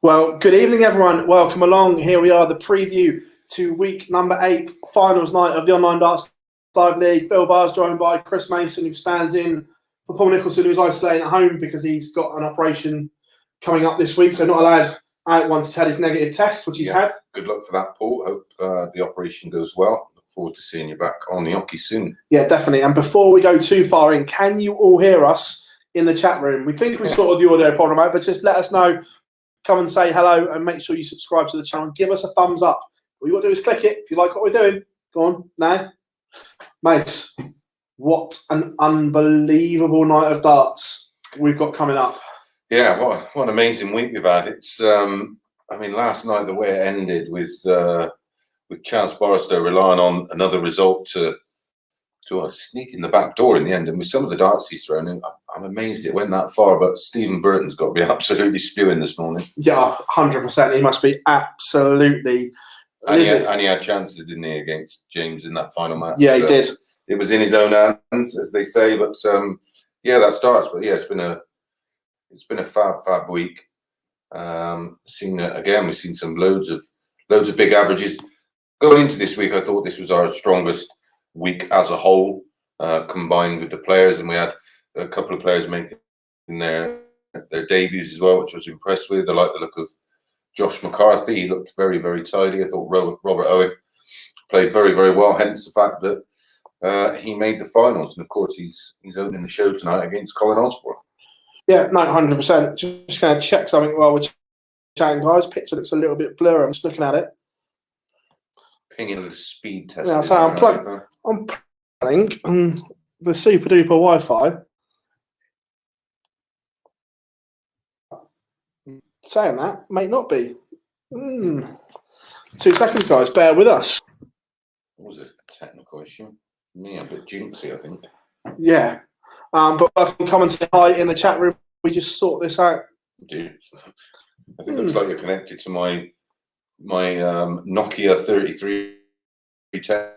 Well, good evening, everyone. Welcome along. Here we are, the preview to week number 8, finals night of the Online Darts Live League. Phil Barr's joined by Chris Mason, who stands in for Paul Nicholson, who's isolating at home because he's got an operation coming up this week, so not allowed out once he's had his negative test, which he's had. Good luck for that, Paul. Hope the operation goes well. Look forward to seeing you back on the hockey soon. Yeah, definitely. And before we go too far in, can you all hear us in the chat room? We think we sorted the audio problem out, but just let us know. Come and say hello and make sure you subscribe to the channel. Give us a thumbs up. All you got to do is click it if you like what we're doing. Go on, now. Mace, what an unbelievable night of darts we've got coming up. Yeah, what an amazing week we've had. It's, I mean, last night, the way it ended with Chaz Barstow relying on another result to sneak in the back door in the end. And with some of the darts he's thrown in, I'm amazed it went that far. But Stephen Burton's got to be absolutely spewing this morning. Yeah, 100%. He must be absolutely. And he had chances, didn't he, against James in that final match? Yeah, he did. It was in his own hands, as they say. But yeah, that starts. But yeah, it's been a fab week. We've seen some loads of big averages going into this week. I thought this was our strongest week as a whole, combined with the players, and we had a couple of players making their debuts as well, which I was impressed with. I like the look of Josh McCarthy. He looked very, very tidy. I thought Robert Owen played very, very well, hence the fact that he made the finals. And of course, he's opening the show tonight against Colin Osborne. Yeah, no, 100%. Just going to check something while we're chatting, guys. Picture looks a little bit blurry. I'm just looking at it. Pinging a little speed test. Yeah, so I'm planning on the super duper Wi-Fi. Saying that may not be. 2 seconds, guys. Bear with us. What was it? A technical issue? Me, a bit jinxy, I think. Yeah. But welcome, come and say hi in the chat room. We just sort this out. Dude, I think it looks like you're connected to my Nokia 3310.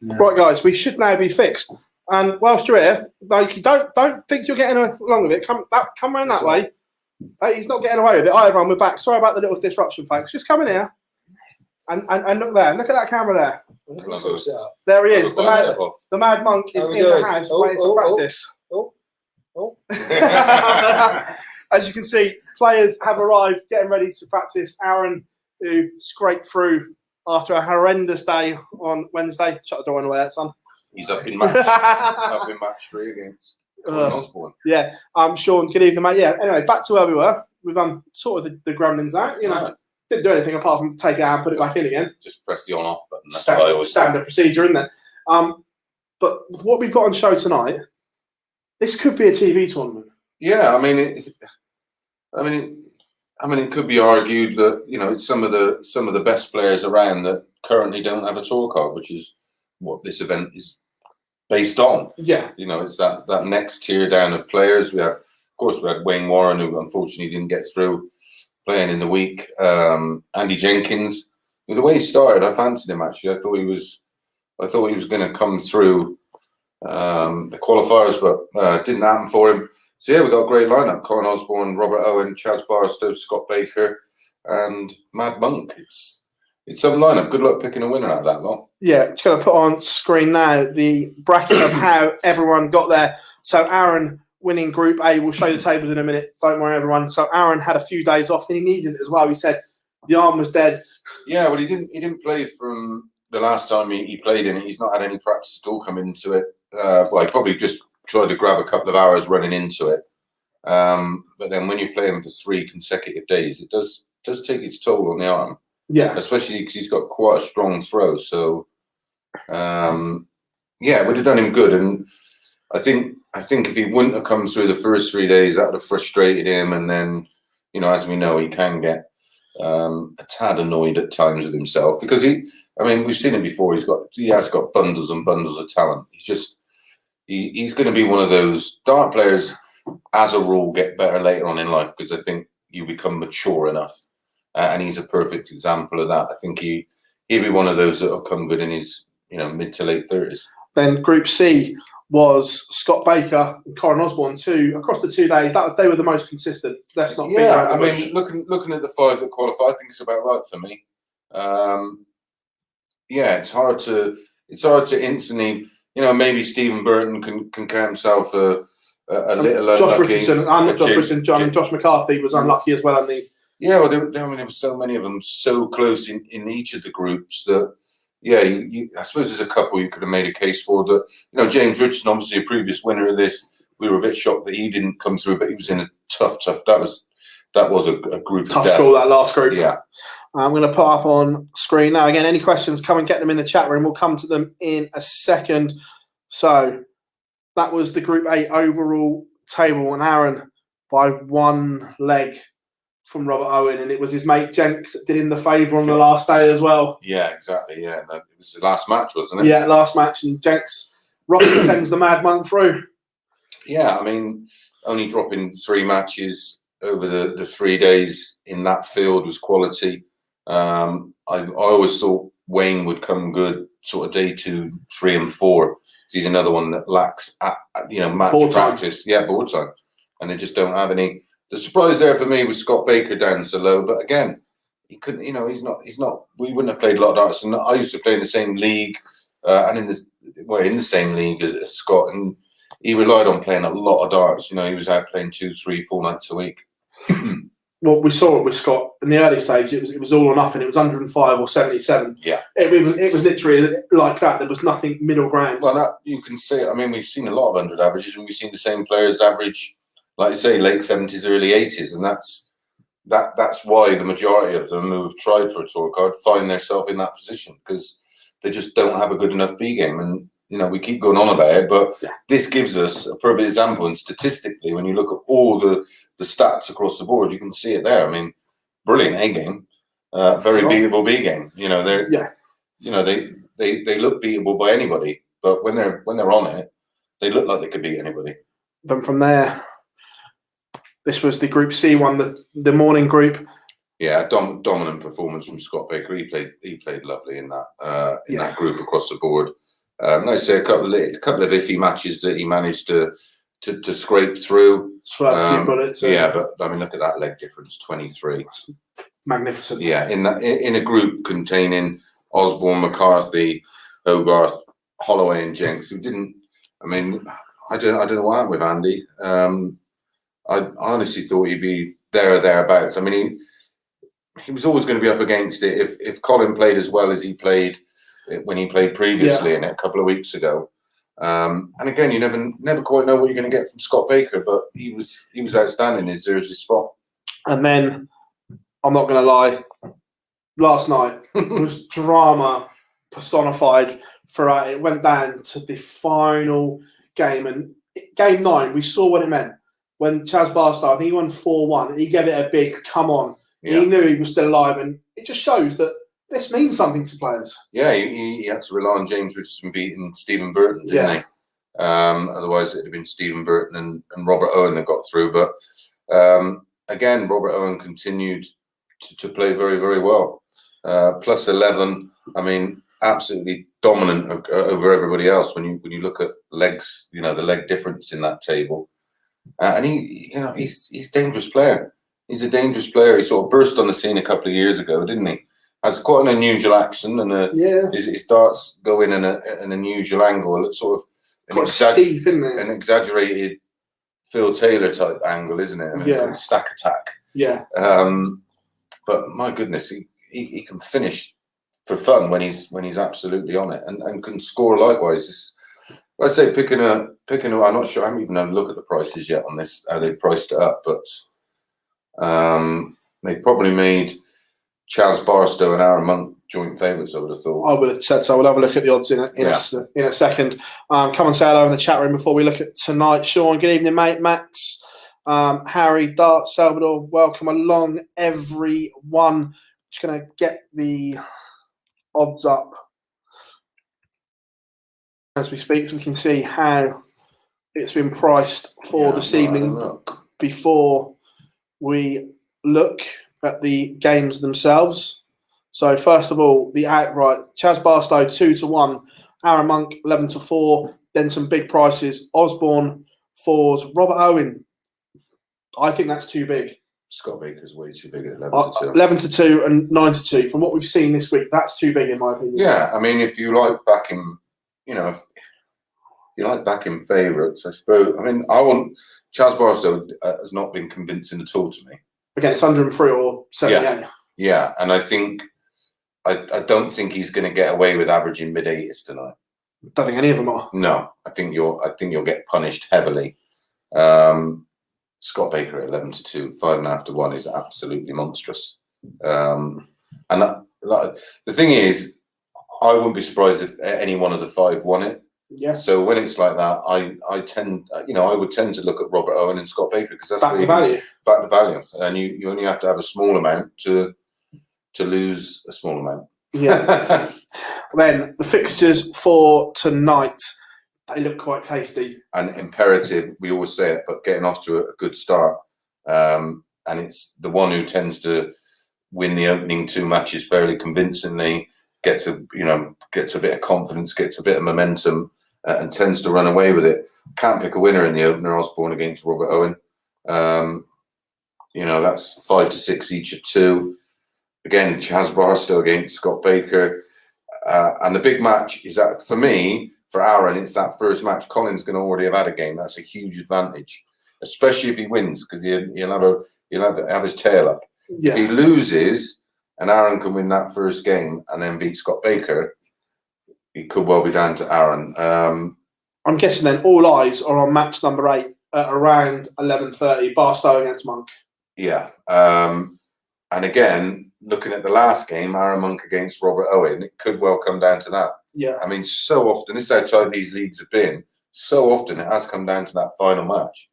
Yeah. Right, guys, we should now be fixed. And whilst you're here, don't think you're getting along with it. Come around that way. He's not getting away with it. Hi, everyone, we're back. Sorry about the little disruption, folks. Just come in here and look there. Look at that camera there. There he is. The mad monk is in the house waiting to practice. As you can see, players have arrived, getting ready to practice. Aaron, who scraped through after a horrendous day on Wednesday. Shut the door on the way out, son. He's up in match 3 against Colin Osborne. Yeah. Sean, good evening, mate. Yeah, anyway, back to where we were. We've sorted the gremlins out. You know, didn't do anything apart from take it out and put it back in again. Just press the on-off button. That's standard procedure, isn't it? But with what we've got on show tonight, this could be a TV tournament. Yeah, I mean, it could be argued that, you know, some of the best players around that currently don't have a tour card, which is what this event is based on. Yeah, you know, it's that next tier down of players. We had Wayne Warren, who unfortunately didn't get through playing in the week. Andy Jenkins, the way he started, I fancied him actually. I thought he was going to come through the qualifiers, but didn't happen for him. So yeah, we got a great lineup: Colin Osborne, Robert Owen, Chaz Barstow, Scott Baker, and Mad Monk. It's some lineup. Good luck picking a winner out of that lot. Yeah, just going to put on screen now the bracket of how everyone got there. So Aaron winning Group A. We'll show you the tables in a minute. Don't worry, everyone. So Aaron had a few days off, and he needed it as well. He said the arm was dead. Yeah, well, he didn't play from the last time he played in it. He's not had any practice at all coming into it. Well, he probably just tried to grab a couple of hours running into it. But then when you play him for 3 consecutive days, it does take its toll on the arm. Yeah, especially because he's got quite a strong throw. So, yeah, it would have done him good. And I think if he wouldn't have come through the first 3 days, that would have frustrated him. And then, you know, as we know, he can get a tad annoyed at times with himself because we've seen it before. He has got bundles and bundles of talent. He's going to be one of those dart players. As a rule, get better later on in life because I think you become mature enough. And he's a perfect example of that. I think he'll be one of those that will come good in his mid to late 30s. Then Group C was Scott Baker and Corin Osborne across the 2 days. They were the most consistent. Let's not. Yeah, I mean, looking at the 5 that qualified, I think it's about right for me. Yeah, it's hard to instantly. Maybe Stephen Burton can count himself a little Josh unlucky. Richardson, not Josh Richardson. Josh McCarthy was unlucky as well. Yeah, well, there were so many of them so close in each of the groups that, yeah, I suppose there's a couple you could have made a case for. That James Richardson, obviously a previous winner of this, we were a bit shocked that he didn't come through, but he was in a tough. That was a group tough score, that last group. Yeah, I'm going to put up on screen now. Again, any questions? Come and get them in the chat room. We'll come to them in a second. So that was the Group A overall table, and Aaron by 1 leg from Robert Owen, and it was his mate Jenks that did him the favour on the last day as well. Yeah, exactly. Yeah, it was the last match, wasn't it? Yeah, last match, and Jenks Rocket sends the madman through. Yeah, I mean, only dropping 3 matches over the 3 days in that field was quality. I always thought Wayne would come good sort of day 2, 3, and 4. He's another one that lacks match board practice. Time. Yeah, board time, and they just don't have any. The surprise there for me was Scott Baker down so low, but again, he couldn't. He's not. We wouldn't have played a lot of darts, and I used to play in the same league, and in the same league as Scott, and he relied on playing a lot of darts. He was out playing 2, 3, 4 nights a week. Well, we saw it with Scott in the early stage. It was all or nothing. It was 105 or 77. Yeah, it was literally like that. There was nothing middle ground. Well, you can say. I mean, we've seen a lot of 100 averages, and we've seen the same players average, like you say, late 70s, early 80s, and that's why the majority of them who have tried for a tour card find themselves in that position because they just don't have a good enough B game. And we keep going on about it, but this gives us a perfect example. And statistically, when you look at all the stats across the board, you can see it there. I mean, brilliant A game, very beatable B game. They look beatable by anybody, but when they're on it, they look like they could beat anybody. Then from there, this was the Group C one, the morning group. Yeah, dominant performance from Scott Baker. He played lovely in that group across the board. Like I say, a couple of iffy matches that he managed to scrape through. A few bullets. Yeah, but I mean, look at that leg difference, 23. Magnificent. Yeah, in a group containing Osborne, McCarthy, Hogarth, Holloway, and Jenks, who didn't. I mean, I don't know what happened with Andy. I honestly thought he'd be there or thereabouts. I mean, he was always going to be up against it if Colin played as well as he played when he played previously in it a couple of weeks ago. And again, you never quite know what you're going to get from Scott Baker, but he was outstanding. There's his spot. And then, I'm not going to lie, last night was drama personified throughout. It went down to the final game, and game 9, we saw what it meant. When Chaz Barstow, I think he won 4-1, he gave it a big come on. Yeah. He knew he was still alive, and it just shows that this means something to players. Yeah, he had to rely on James Richardson beating Stephen Burton, didn't he? Otherwise, it'd have been Stephen Burton and Robert Owen that got through. But again, Robert Owen continued to play very, very well. Plus 11, I mean, absolutely dominant over everybody else when you look at legs, the leg difference in that table. And he's a dangerous player. He's a dangerous player. He sort of burst on the scene a couple of years ago, didn't he? has quite an unusual accent, and he starts going in an unusual angle. It's sort of steep, isn't it? An exaggerated Phil Taylor type angle, isn't it? Stack attack. Yeah. But my goodness, he can finish for fun when he's absolutely on it, and can score likewise. Let's say picking a. I'm not sure. I haven't even had a look at the prices yet on this. How they priced it up, but they probably made Chaz Barstow and Aaron Monk joint favourites. I would have thought. I would have said so. We'll have a look at the odds in a second. Come and say hello in the chat room before we look at tonight. Sean, good evening, mate. Max, Harry, Dart, Salvador, welcome along, everyone. Just going to get the odds up as we speak, so we can see how it's been priced for this evening before we look at the games themselves. So first of all, the outright: Chaz Barstow 2-1, Aaron Monk 11-4. Then some big prices: Osborne 4s, Robert Owen. I think that's too big. Scott Baker's way too big at 11-2. 11-2 and 9-2. From what we've seen this week, that's too big in my opinion. Yeah, I mean, if you like backing, if you like backing favourites, I suppose. I mean, Chaz Barstow has not been convincing at all to me. Again, it's 103 or 78. Yeah, and I think I don't think he's going to get away with averaging mid-80s tonight. Don't think any of them are. No, I think you'll get punished heavily. Scott Baker at 11-2, 5.5-1 is absolutely monstrous. And the thing is, I wouldn't be surprised if any one of the five won it. Yeah. So when it's like that, I would tend to look at Robert Owen and Scott Baker, because that's back the value. Back the value, and you only have to have a small amount to lose a small amount. Yeah. Then the fixtures for tonight, they look quite tasty and imperative. We always say it, but getting off to a good start, and it's the one who tends to win the opening two matches fairly convincingly, gets a bit of confidence, gets a bit of momentum, and tends to run away with it. Can't pick a winner in the opener. Osborne against Robert Owen. That's 5-6 each of two. Again, Chaz Barstow against Scott Baker. And the big match is that, for me, for Aaron, it's that first match. Colin's going to already have had a game. That's a huge advantage, especially if he wins, because he'll have his tail up. Yeah. If he loses and Aaron can win that first game and then beat Scott Baker, it could well be down to Aaron. I'm guessing then all eyes are on match number 8 at around 11:30, Barstow against Monk. Yeah. And again, looking at the last game, Aaron Monk against Robert Owen, it could well come down to that. Yeah. I mean, so often, this is how tight these leagues have been, so often it has come down to that final match,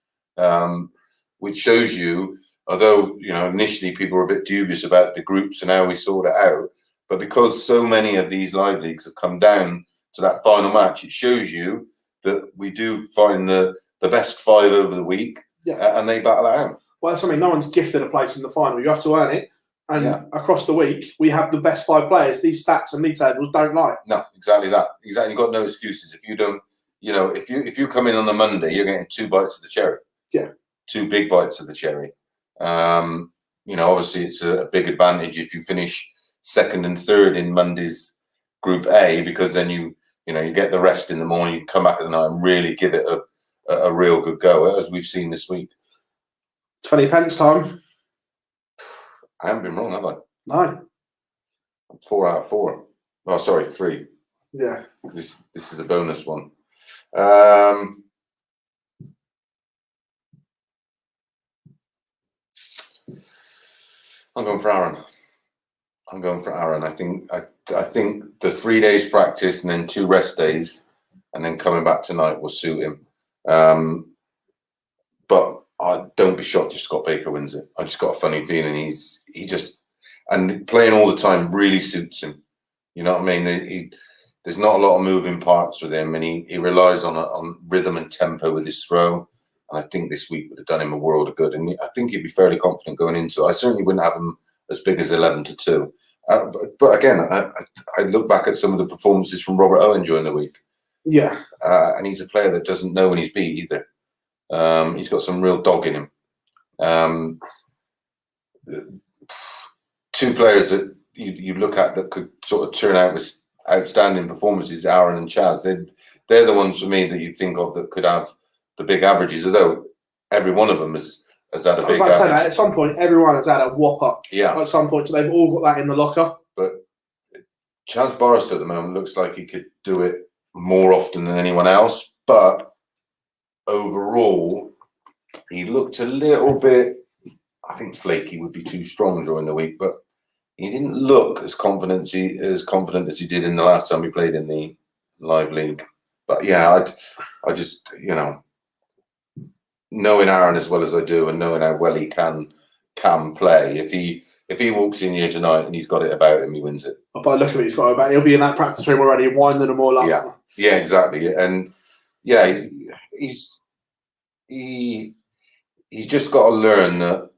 which shows you, although, initially people were a bit dubious about the groups and how we sort it out, but because so many of these live leagues have come down to that final match, it shows you that we do find the best 5 over the week, and they battle it out. Well, that's something. No one's gifted a place in the final. You have to earn it. And across the week, we have the best 5 players. These stats and league tables don't lie. No, exactly that. Exactly. You've got no excuses. If you don't, if you come in on the Monday, you're getting 2 bites of the cherry. Yeah. 2 big bites of the cherry. Obviously it's a big advantage if you finish 2nd and 3rd in Monday's Group A, because then you get the rest in the morning, you come back at the night and really give it a real good go, as we've seen this week. 20 pence time. I haven't been wrong, have I? No. I'm 4 out of 4. Oh, sorry, 3. Yeah. This is a bonus one. I'm going for Aaron. I think the 3 days practice and then 2 rest days and then coming back tonight will suit him. But I don't be shocked if Scott Baker wins it. I just got a funny feeling and playing all the time really suits him. You know what I mean? There's not a lot of moving parts with him, and he relies on rhythm and tempo with his throw. And I think this week would have done him a world of good. And I think he'd be fairly confident going into it. I certainly wouldn't have him as big as 11-2. But again, I look back at some of the performances from Robert Owen during the week. Yeah. And he's a player that doesn't know when he's beat either. He's got some real dog in him. 2 players that you look at that could sort of turn out with outstanding performances, Aaron and Chaz. They're the ones for me that you think of that could have the big averages, although every one of them has had a big average. I was about to say that at some point, everyone has had a whopper. Yeah. At some point, so they've all got that in the locker. But Chaz Barstow at the moment looks like he could do it more often than anyone else. But overall, he looked a little bit, I think flaky would be too strong during the week, but he didn't look as confident as he did in the last time he played in the live league. But yeah, I just, knowing Aaron as well as I do and knowing how well he can play, if he walks in here tonight and he's got it about him, he wins it. But look at it, he's got it about. He'll be in that practice room already, winding them all up. Yeah, exactly. And yeah, he's just got to learn that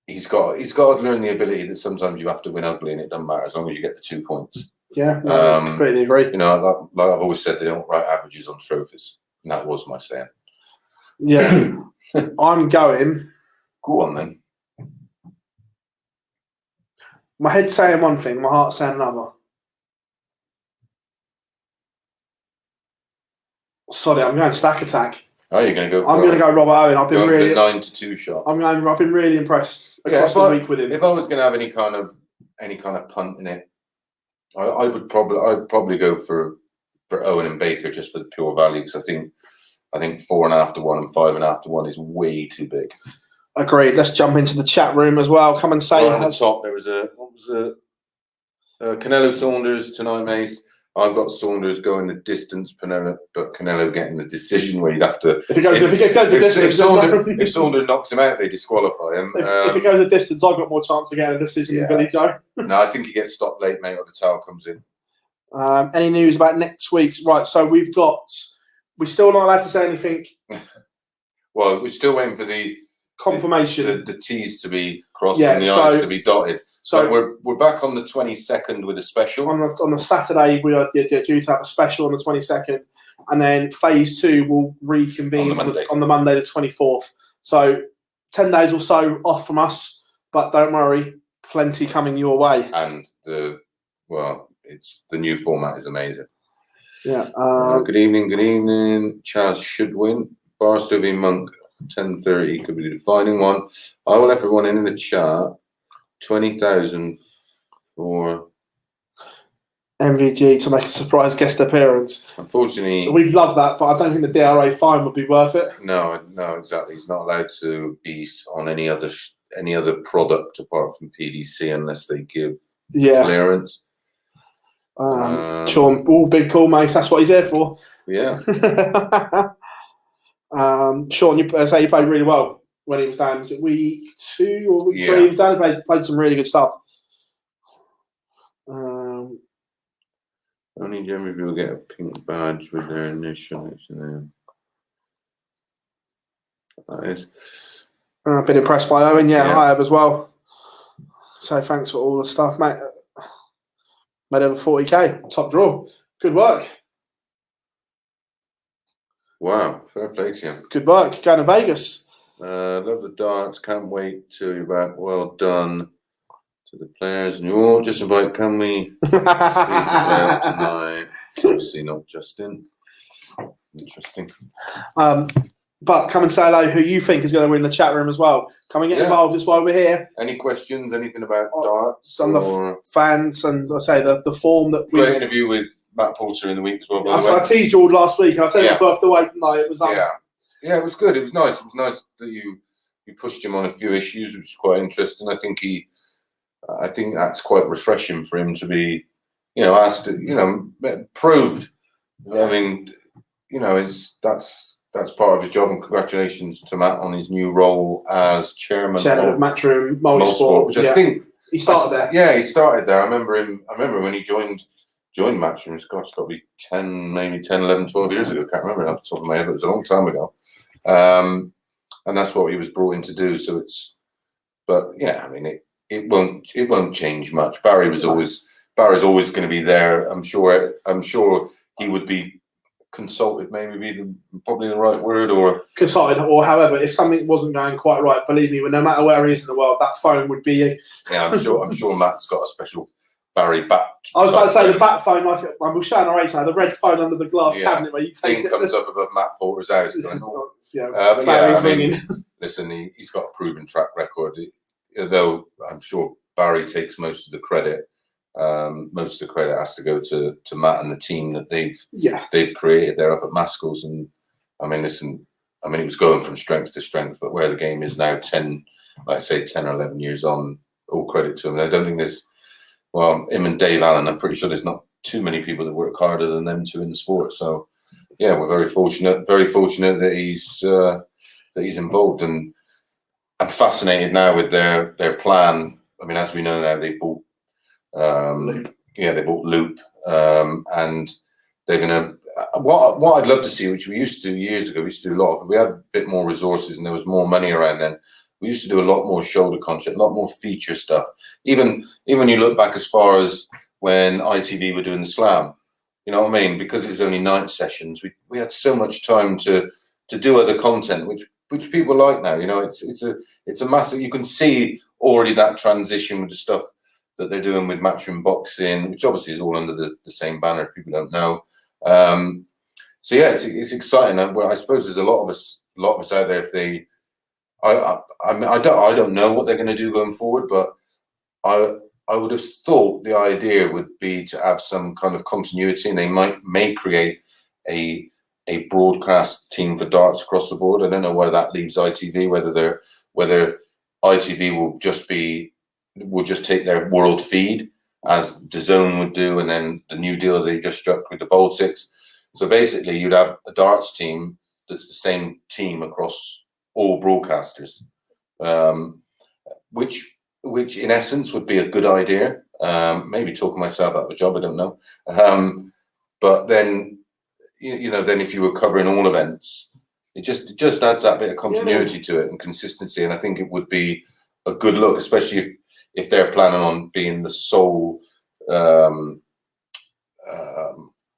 he's got to learn the ability that sometimes you have to win ugly, and it doesn't matter as long as you get the 2 points. Yeah, I completely agree. Like I've always said, they don't write averages on trophies, and that was my saying. Yeah, I'm going. Go on then. My head's saying one thing, my heart's saying another. Sorry, I'm going Stack Attack. Oh, you're going to go? I'm going to go Robert Owen. I've been really 9-2 shot. I've been really impressed across the week with him. If I was going to have any kind of punt in it, I'd probably go for Owen and Baker just for the pure value, because I think 4.5 to 1 and 5.5 to 1 is way too big. Agreed. Let's jump into the chat room as well. Come and say. Right at the top, there was Canelo Saunders tonight, Mace. I've got Saunders going the distance, but Canelo getting the decision where you'd have to. If he goes the distance, if Saunders knocks him out, they disqualify him. If he goes the distance, I've got more chance of getting a decision than Billy Joe. No, I think he gets stopped late, mate, or the towel comes in. Any news about next week's? Right, so we're still not allowed to say anything. Well, we're still waiting for the confirmation, the T's to be crossed and the I's to be dotted. So we're back on the 22nd with a special. On the Saturday, we are due to have a special on the 22nd, and then phase 2 will reconvene on the Monday the 24th. So 10 days or so off from us, but don't worry, plenty coming your way. And the new format is amazing. Yeah. Good evening. Chaz should win. Barstow v Monk. 10:30 could be the defining one. I will let everyone in the chat. 20,000 for MVG to make a surprise guest appearance. Unfortunately, we'd love that, but I don't think the DRA fine would be worth it. No, exactly. He's not allowed to be on any other product apart from PDC unless they give clearance. Sean, big call, mate. That's what he's here for. Yeah. Sean, you played really well when he was down. Was it week 2 or week 3? He was down and played some really good stuff. Only generally people get a pink badge with their initials. That is. I've been impressed by Owen. Yeah, I have as well. So thanks for all the stuff, mate. Made over 40k. Top draw. Good work. Wow, fair play to you. Good work. Going to Vegas. Love the darts. Can't wait to be back. Well done to the players. And you all just invite, can we speak about tonight? Obviously not Justin. Interesting. But come and say hello who you think is going to win the chat room as well. Come and get involved. That's why we're here. Any questions? Anything about darts? And the fans, and I say the form that we. Great interview with Matt Poulter in the week as well. I teased you all last week. I said it was worth the wait. No, it was. Yeah, it was good. It was nice. It was nice that you pushed him on a few issues, which is quite interesting. I think that's quite refreshing for him to be, asked, probed. I mean, that's part of his job. And congratulations to Matt on his new role as chairman of Matchroom Multisport, which I think he started there. Yeah, he started there. I remember when he joined Matchroom. It's got to be 11, 12 years ago. I can't remember off the top of my head. It was a long time ago. And that's what he was brought in to do. So it won't change much. Barry's always going to be there. I'm sure he would be consulted, maybe probably the right word, or consulted, or however, if something wasn't going quite right, believe me, no matter where he is in the world, that phone would be. Yeah, I'm sure Matt's got a Barry bat. I was about to say the bat phone, like we're showing our age now, the red phone under the glass cabinet where you take thing comes up above Matt Porter's house. Going, oh. But Barry's ringing. Listen, he's got a proven track record. Though I'm sure Barry takes most of the credit. Most of the credit has to go to Matt and the team that they've created. They're up at Maskell's, and I mean, listen, I mean, it was going from strength to strength, but where the game is now, 10 or 11 years on, all credit to him. I don't think there's, well, him and Dave Allen, I'm pretty sure there's not too many people that work harder than them two in the sport. So, yeah, we're very fortunate that he's involved, and I'm fascinated now with their plan. I mean, as we know now, they bought Loop, and they're gonna. What I'd love to see, which we used to do years ago, we used to do a lot. We had a bit more resources and there was more money around then. We used to do a lot more shoulder content, a lot more feature stuff. Even when you look back as far as when ITV were doing the Slam, you know what I mean? Because it was only night sessions, we had so much time to do other content, which people like now. You know, it's a massive. You can see already that transition with the stuff that they're doing with Matchroom Boxing, which obviously is all under the same banner. If people don't know. So yeah, it's exciting. I suppose there's a lot of us out there. If they, I don't know what they're going to do going forward, but I would have thought the idea would be to have some kind of continuity, and they may create a broadcast team for darts across the board. I don't know where that leaves ITV. Whether ITV will just take their world feed as DAZN would do, and then the new deal they just struck with the Bold Six. So basically, you'd have a darts team that's the same team across all broadcasters, which in essence would be a good idea. Maybe talking myself out of a job, I don't know. But then, then if you were covering all events, it just adds that bit of continuity to it and consistency. And I think it would be a good look, especially if they're planning on being the sole,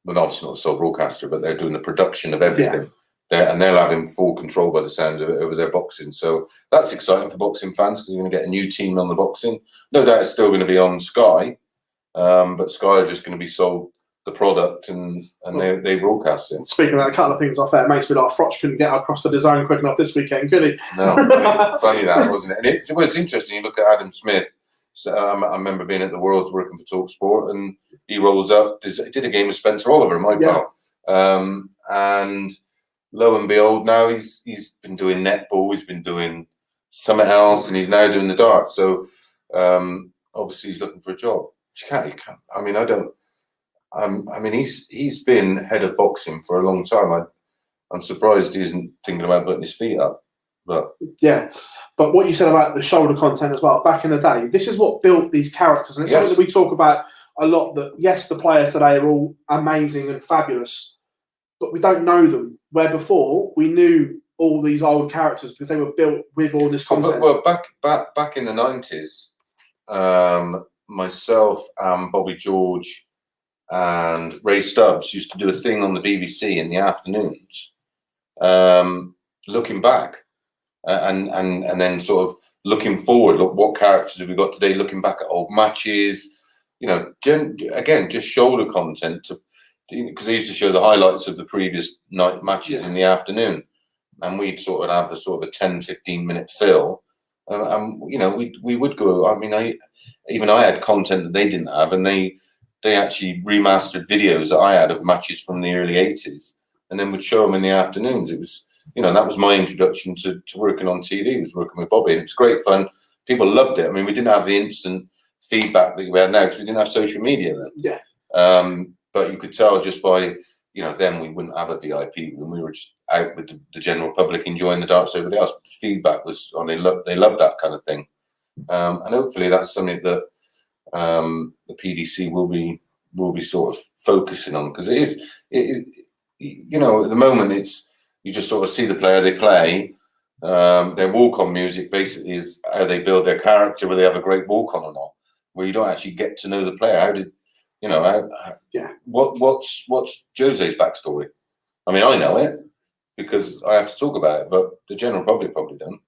well, obviously not the sole broadcaster, but they're doing the production of everything. And they'll have him full control by the sound of it over their boxing. So that's exciting for boxing fans, because you're going to get a new team on the boxing. No doubt it's still going to be on Sky, but Sky are just going to be sold the product and they broadcast it. Speaking of that, a couple of things off there, it makes me like Froch couldn't get across to DAZN quick enough this weekend, could he? No, funny that, wasn't it? And it was interesting. You look at Adam Smith. So, I remember being at the Worlds working for TalkSport, and he rolls up, did a game with Spencer Oliver, my pal. And lo and behold, now he's been doing netball, he's been doing something else, and he's now doing the darts. So obviously he's looking for a job. You can't. I mean, I don't. I mean, he's been head of boxing for a long time. I'm surprised he isn't thinking about putting his feet up. But yeah, but what you said about the shoulder content as well, back in the day, this is what built these characters, and it's something that we talk about a lot. That yes, the players today are all amazing and fabulous, but we don't know them. Where before we knew all these old characters because they were built with all this content. Well, back in the 90s, myself and Bobby George and Ray Stubbs used to do a thing on the BBC in the afternoons, looking back and then sort of looking forward. Look, what characters have we got today? Looking back at old matches, again, just shoulder content because they used to show the highlights of the previous night matches in the afternoon, and we'd sort of have a 10-15 minute fill, and we would go. I mean, I had content that they didn't have, and they actually remastered videos that I had of matches from the early 80s, and then would show them in the afternoons. It was, that was my introduction to working on TV, was working with Bobby, and it's great fun. People loved it. I mean, we didn't have the instant feedback that we have now because we didn't have social media then. Yeah. But you could tell just by, then we wouldn't have a VIP when we were just out with the general public enjoying the darts. Everybody else, feedback was on. They loved that kind of thing, and hopefully that's something that the PDC will be sort of focusing on, because at the moment it's, you just sort of see the player, they play, their walk-on music basically is how they build their character, whether they have a great walk-on or not, where you don't actually get to know the player. How did what's Jose's backstory? I mean, I know it because I have to talk about it, but the general public probably don't.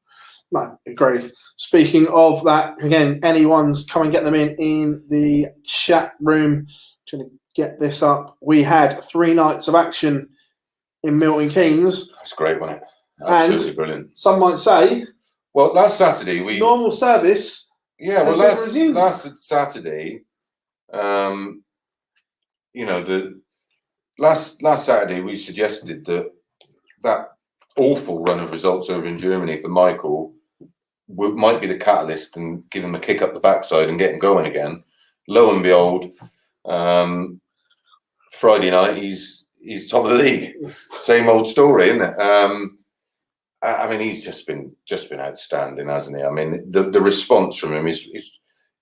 No, agreed. Speaking of that, again, anyone's come and get them in the chat room. Trying to get this up. We had 3 nights of action in Milton Keynes. That's great, wasn't it? Absolutely and brilliant. Some might say, well, last Saturday normal service. Yeah, well, last Saturday, the last Saturday we suggested that awful run of results over in Germany for Michael might be the catalyst and give him a kick up the backside and get him going again. Lo and behold, Friday night he's top of the league. Same old story, isn't it? I mean, he's just been outstanding, hasn't he? I mean, the response from him is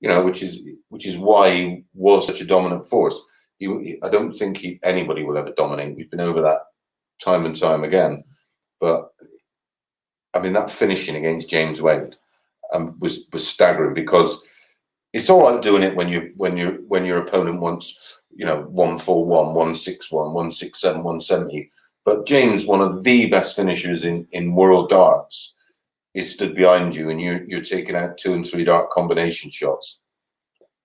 which is why he was such a dominant force. I don't think anybody will ever dominate. We've been over that time and time again. But I mean, that finishing against James Wade was staggering, because it's all right doing it when your opponent wants 141, 161, 167, 170. But James, one of the best finishers in world darts, is stood behind you and you're taking out 2 and 3 dart combination shots.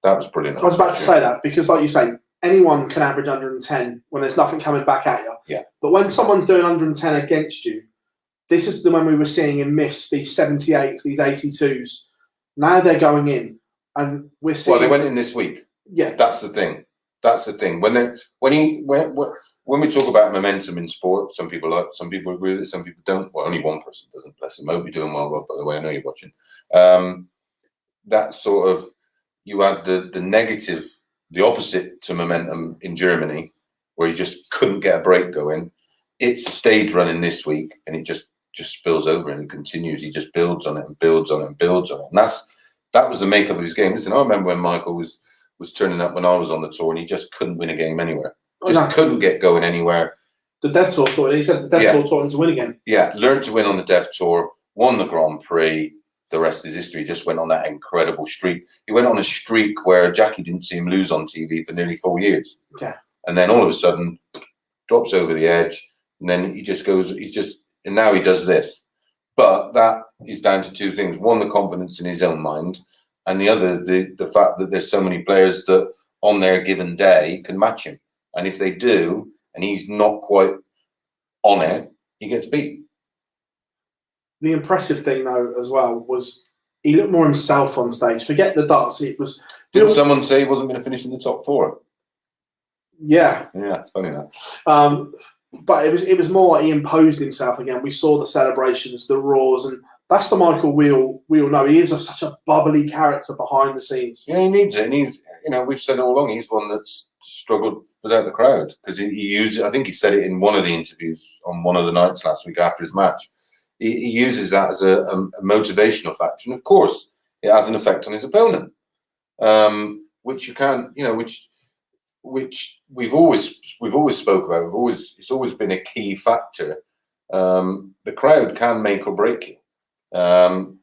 That was brilliant. I was about to say that, because like you say, anyone can average 110 when there's nothing coming back at you. Yeah. But when someone's doing 110 against you, this is the one we were seeing in myths, these 78s, these 82s. Now they're going in, and we're seeing. Well, they went in this week. Yeah. That's the thing. When we talk about momentum in sport, some people agree with it, some people don't. Well, only one person doesn't. Bless him. I hope you're doing well, Rob, by the way. I know you're watching. That sort of, you had the negative, the opposite to momentum in Germany, where he just couldn't get a break going. It's the stage running this week, and it just spills over and it continues. He just builds on it and builds on it and builds on it. And that was the makeup of his game. Listen, I remember when Michael was turning up when I was on the tour, and he just couldn't win a game anywhere. Couldn't get going anywhere. The Dev Tour taught him. He said the Dev Tour taught him to win again. Yeah, learned to win on the Dev Tour, won the Grand Prix. The rest is history. Just went on that incredible streak. He went on a streak where Jackie didn't see him lose on TV for nearly 4 years. Yeah. And then all of a sudden, drops over the edge, and then and now he does this. But that is down to 2 things. One, the confidence in his own mind, and the other, the fact that there's so many players that on their given day can match him. And if they do, and he's not quite on it, he gets beat. The impressive thing, though, as well, was he looked more himself on stage. Forget the darts. It was. Didn't someone say he wasn't going to finish in the top 4? Yeah. Yeah, funny that. But it was more like he imposed himself again. We saw the celebrations, the roars, and that's the Michael we all know. He is such a bubbly character behind the scenes. Yeah, he needs it, and he's we've said all along he's one that's struggled without the crowd, because he used it. I think he said it in one of the interviews on one of the nights last week after his match. He uses that as a motivational factor, and of course it has an effect on his opponent, which you can't, which we've always spoke about. It's always been a key factor. The crowd can make or break you, and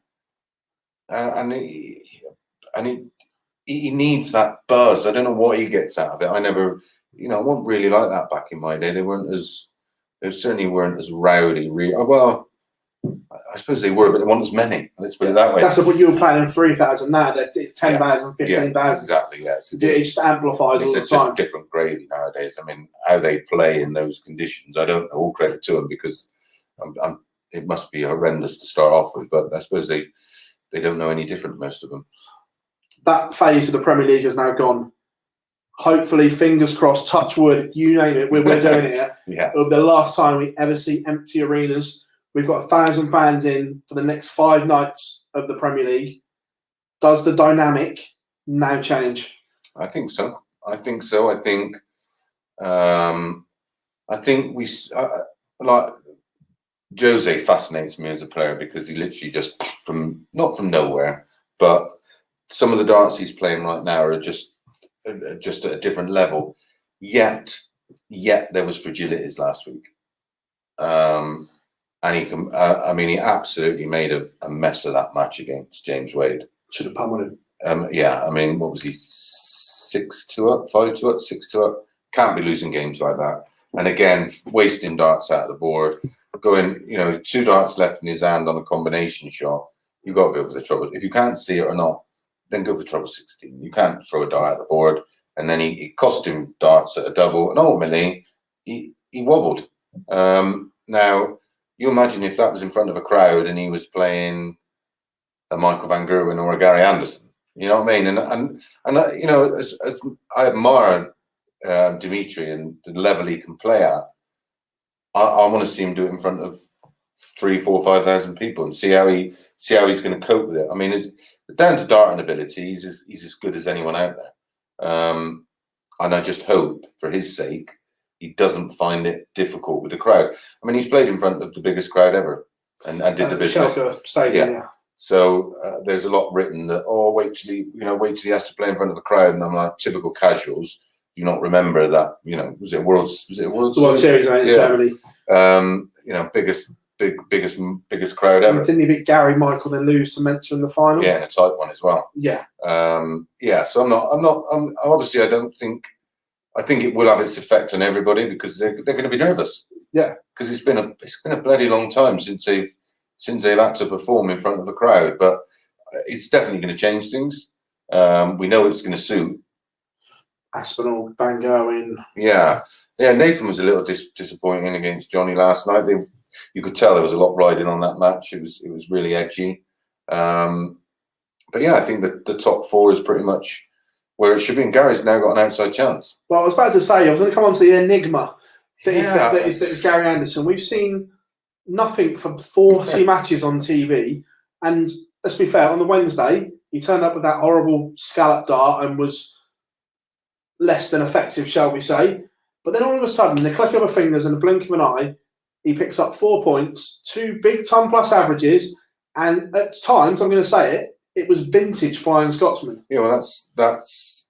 he needs that buzz. I don't know what he gets out of it. I wasn't really like that back in my day. They certainly weren't as rowdy. Well, I suppose they were, but they weren't as many. Let's put it that way. That's what you were playing in 3,000 now. It's 10,000, 15,000. Yeah, exactly, yes. It just amplifies all the time. It's just different gravy nowadays. I mean, how they play in those conditions, I don't know. All credit to them, because it must be horrendous to start off with, but I suppose they don't know any different, most of them. That phase of the Premier League has now gone. Hopefully, fingers crossed, touch wood, you name it, we're doing it. Yeah. The last time we ever see empty arenas. We've got 1,000 fans in for the next 5 nights of the Premier League. Does the dynamic now change? I think so. I think we like Jose fascinates me as a player, because he literally just not from nowhere, but some of the darts he's playing right now are just at a different level. Yet there was fragilities last week. And he can. He absolutely made a mess of that match against James Wade. Should have pummeled him. Yeah. I mean, what was he? 6-2 up, 5-2 up, 6-2 up. Can't be losing games like that. And again, wasting darts out of the board. Going, 2 darts left in his hand on a combination shot. you got to go for the trouble. If you can't see it or not, then go for trouble 16. You can't throw a dart at the board. And then he cost him darts at a double, and ultimately he wobbled. Now, you imagine if that was in front of a crowd and he was playing a Michael van Gerwen or a Gary Anderson. You know what I mean? And you know, as I admire Dimitri and the level he can play at, I want to see him do it in front of 3,000, 4,000, 5,000 people and see how he's going to cope with it. I mean, it's down to darting ability. He's as good as anyone out there. And I just hope, for his sake, he doesn't find it difficult with the crowd. I mean, he's played in front of the biggest crowd ever and did the business. Stadium, yeah. So there's a lot written that, wait till he has to play in front of a crowd. And I'm like, typical casuals do not remember that. You know, was it a World Series in Germany? You know, biggest crowd ever. Didn't he beat Gary, Michael, then lose to Mentor in the final? Yeah, and a tight one as well. Yeah. So I'm obviously I think it will have its effect on everybody because they're going to be nervous. Yeah. Because it's been a bloody long time since they've had to perform in front of a crowd, but it's definitely going to change things. We know it's going to suit. Aspinall, Van Gerwen. Yeah. Nathan was a little disappointing against Johnny last night. You could tell there was a lot riding on that match. It was really edgy. But yeah, I think that the top four is pretty much where it should be. And Gary's now got an outside chance. Well, I was about to say, I was going to come on to the enigma that is Gary Anderson. We've seen nothing for 40 matches on TV. And let's be fair, on the Wednesday, he turned up with that horrible scallop dart and was less than effective, shall we say. But then all of a sudden, in the click of a fingers and a blink of an eye, he picks up 4 points, 2 big ton plus averages, and at times, I'm going to say it was vintage Flying Scotsman. Yeah, well, that's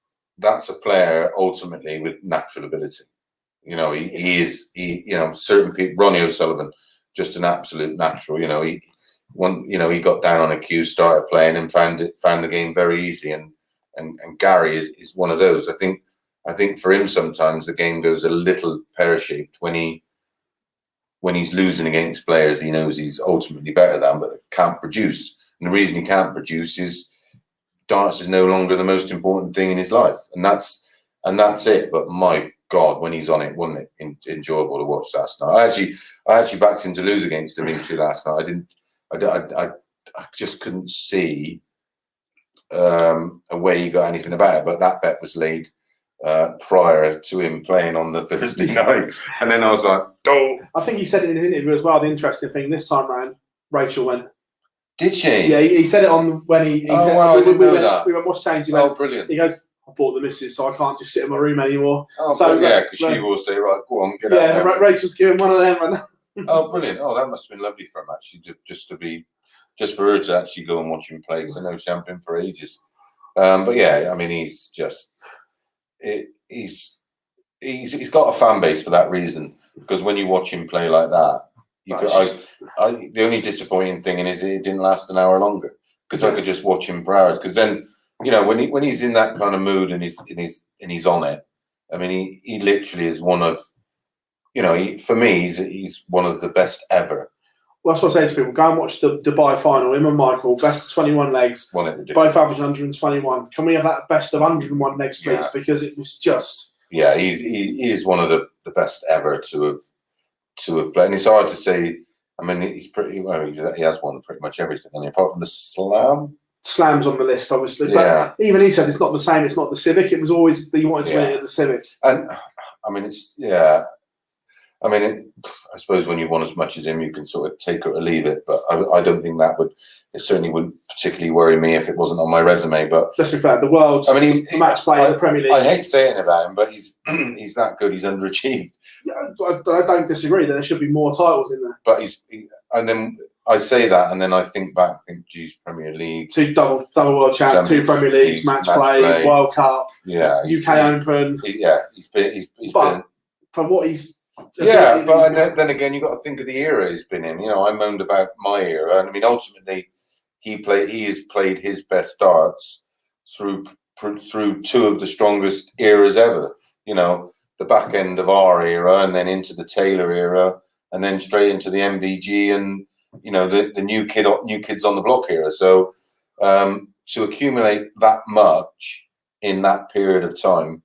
a player ultimately with natural ability. You know, he is certain people. Ronnie O'Sullivan, just an absolute natural. You know, he got down on a cue, started playing, and found the game very easy. And Gary is one of those. I think for him sometimes the game goes a little pear-shaped when he's losing against players he knows he's ultimately better than, but can't produce. And the reason he can't produce is darts is no longer the most important thing in his life, and that's it. But my God, when he's on it, wasn't it enjoyable to watch last night? I actually backed him to lose against Dimitri last night. I just couldn't see a way he got anything about it. But that bet was laid prior to him playing on the Thursday night, and then I was like, "Oh!" I think he said it in his interview as well. The interesting thing this time round, Rachel went. Did she? Yeah, he said it on when he said, wow, I didn't know that. We went watch change. Brilliant. He goes, I bought the missus, so I can't just sit in my room anymore. Oh, so yeah, because she will say, right, go on, get out. Yeah, Rachel's giving one of them. Oh, brilliant. Oh, that must have been lovely for him, actually, just for her to actually go and watch him play, because I know champion for ages. But yeah, I mean, he's got a fan base for that reason, because when you watch him play like that, the only disappointing thing is it didn't last an hour longer, because I could just watch him for hours. Because then, you know, when he's in that kind of mood and he's on it, I mean, he literally is one of, you know, for me, he's one of the best ever. Well, that's what I say to people. Go and watch the Dubai final. Him and Michael, best of 21 legs, both average 121. Can we have that best of 101 legs, please? Yeah. Because it was just. Yeah, he is one of the best ever to have played. And it's hard to say. I mean, he's pretty well. He has won pretty much everything, and apart from the slam. Slam's on the list, obviously. But even he says it's not the same. It's not the Civic. It was always that you wanted to win it at the Civic. And I mean, I suppose when you want as much as him, you can sort of take it or leave it. But I don't think it certainly wouldn't particularly worry me if it wasn't on my resume. But let's be fair, the world's Matchplay in the Premier League. I hate saying about him, but he's that good. He's underachieved. Yeah, I don't disagree that there should be more titles in there. But and then I say that, and then I think back, geez, Premier League, 2 double world champ, 2 Premier Leagues, Matchplay, World Cup, UK Open. He's been for what he's. Yeah, but then again, you've got to think of the era he's been in. You know, I moaned about my era, and I mean, ultimately, he has played his best darts through 2 of the strongest eras ever. You know, the back end of our era, and then into the Taylor era, and then straight into the MVG the new kids on the block here. So to accumulate that much in that period of time,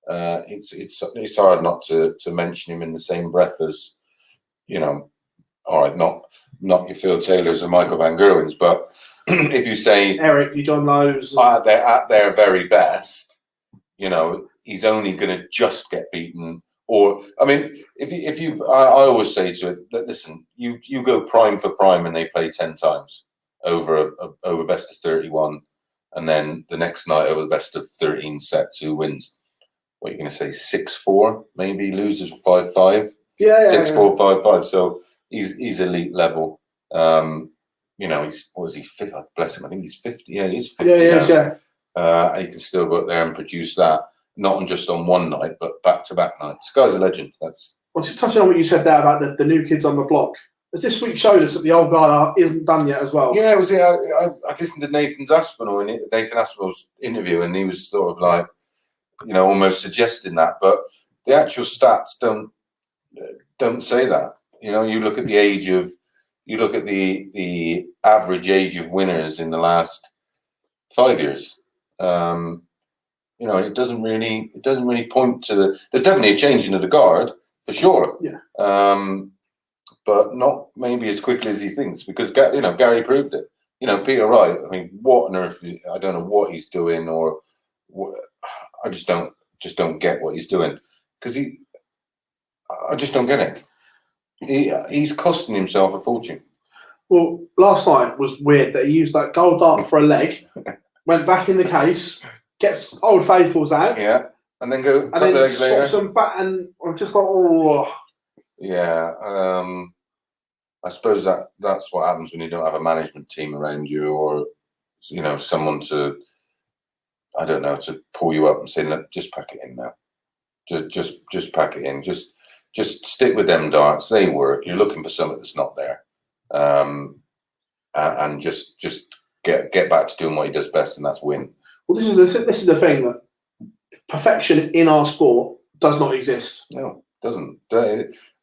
it's hard not to mention him in the same breath as, all right, not your Phil Taylors or Michael Van Gerwen's, but if you say Eric, John Lowe's, at their very best, he's only going to just get beaten. Or, I mean, I always say to it that, listen, you go prime for prime and they play 10 times over best of 31, and then the next night over the best of 13 sets, who wins? What are you going to say? 6-4, maybe loses 5-5. Yeah, 6-4, 5-5. So he's elite level. He's, what is he, 50? Bless him. I think he's 50. Yeah, he's 50. Yeah. He can still go up there and produce that, not just on one night, but back-to-back nights. This guy's a legend. Well, just touching on what you said there about the new kids on the block, as this week showed us that the old guard isn't done yet as well. Yeah, I listened to Nathan Aspinall's interview, and he was sort of like, almost suggesting that, but the actual stats don't say that. You look at the average age of winners in the last 5 years. It doesn't really point to there's definitely a changing of the guard for sure. Yeah. But not maybe as quickly as he thinks, because Gary proved it. Peter Wright. I mean, what on earth? I don't know what he's doing, or I just don't get what he's doing, because I just don't get it. He's costing himself a fortune. Well, last night was weird that he used that gold dart for a leg, went back in the case, gets Old Faithfuls out, yeah, and then swaps them back, and I'm just like, oh. Yeah, I suppose that's what happens when you don't have a management team around you, or someone to, I don't know, to pull you up and say, look, just pack it in now, just pack it in, just stick with them darts, they work. You're looking for something that's not there, and just get back to doing what he does best, and that's win. Well, this is the thing, that perfection in our sport does not exist. No, it doesn't.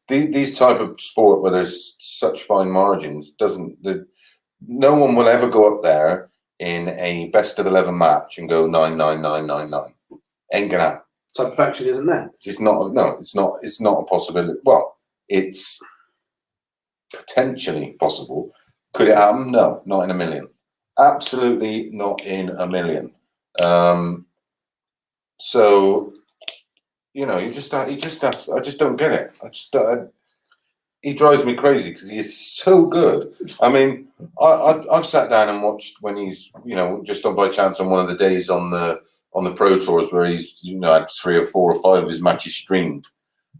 These type of sport where there's such fine margins, no one will ever go up there in a best of 11 match and go 9-9-9-9-9. Ain't gonna happen. So perfection isn't there. It's not. No, it's not. It's not a possibility. Well, it's potentially possible. Could it happen? No, not in a million. Absolutely not in a million. So. I just don't get it. He drives me crazy because he is so good. I mean, I've sat down and watched when he's, just by chance on one of the days on the Pro Tours where he's, had 3 or 4 or 5 of his matches streamed,